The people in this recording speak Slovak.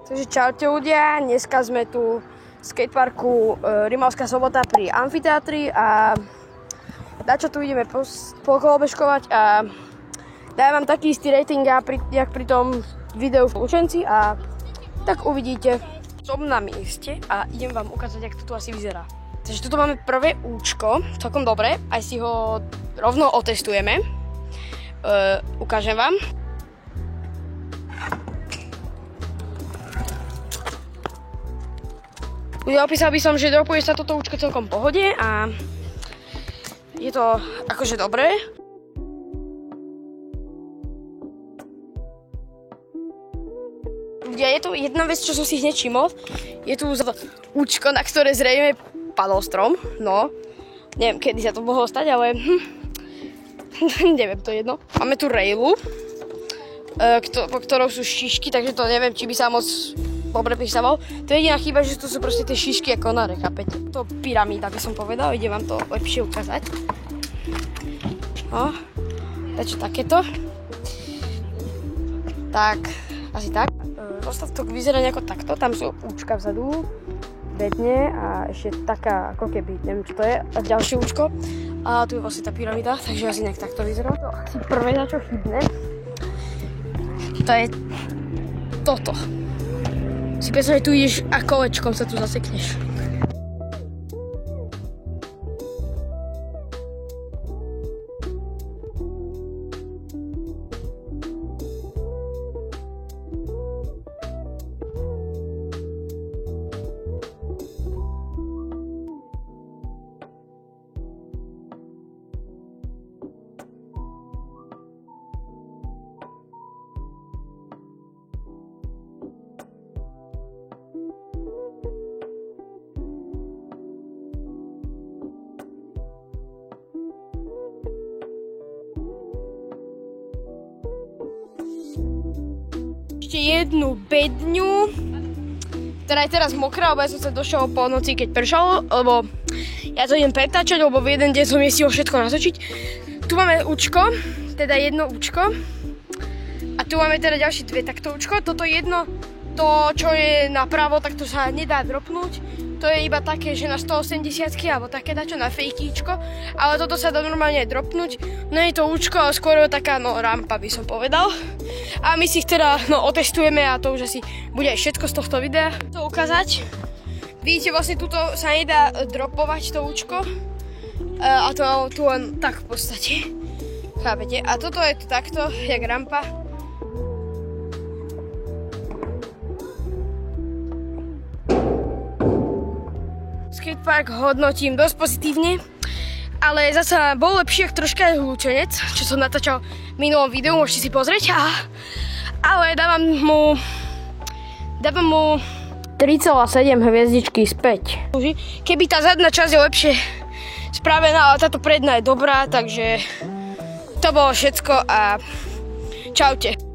Takže čaute ľudia, dneska sme tu v skateparku Rimavská Sobota pri amfiteátri a dačo tu ideme pokolobežkovať a dajem vám taký istý rating, jak pri tom videu v Lučenci a tak uvidíte. Som na mieste a idem vám ukázať, jak to tu asi vyzerá. Takže tuto máme prvé účko, celkom dobre, aj si ho rovno otestujeme. Ukážem vám. Opísal by som, že dropuje sa toto účko celkom v pohode a je to akože dobré. Ľudia, je to jedna vec, čo som si hneď všimol. Je tu účko, na ktoré zrejme padol strom. No, neviem, kedy sa to mohlo stať, ale neviem, to je jedno. Máme tu railu, po ktorou sú šišky, takže to neviem, či by sa moc dobre písalo. To je jediná chyba, že to sú proste tie šišky ako na chápete? To pyramída by som povedal, idem vám to lepšie ukázať. No, takže takéto. Tak, asi tak. Ostatok vyzerá nejako takto, tam sú účka vzadu, bedne a ešte taká, ako keby, neviem čo to je, a ďalšie účko. A tu je vlastne tá pyramída, takže asi nejak takto vyzerá. To asi prvé, na čo chybne, to je toto. Si predstav, že tu ideš a kolečkom sa tu zasekneš. Ešte jednu bedňu, ktorá je teraz mokrá, lebo ja som sa došiel po noci, keď pršalo, lebo ja to idem pretáčať, lebo v jeden deň som nestihol všetko natočiť. Tu máme účko, teda jedno účko a tu máme teda ďalšie dve takto účko. Toto jedno, to čo je napravo, tak to sa nedá dropnúť. To je iba také, že na 180-ky alebo také dačo na fejkíčko, ale toto sa dá normálne dropnúť. No je to účko, ale skôr taká rampa by som povedal. A my si ich teda otestujeme a to už asi bude aj všetko z tohto videa. To ukázať. Vidíte, vlastne tuto sa nedá dropovať to účko. A to tu len tak v podstate. Chápete? A toto je to takto, jak rampa. Skatepark hodnotím dosť pozitívne, ale zasa bol lepší ako troška Lučenec, čo som natáčal v minulom videu, môžete si pozrieť. Ale dávam mu 3,7 hviezdičky späť. Keby tá zadná časť je lepšie spravená, ale táto predná je dobrá, takže to bolo všetko a čaute.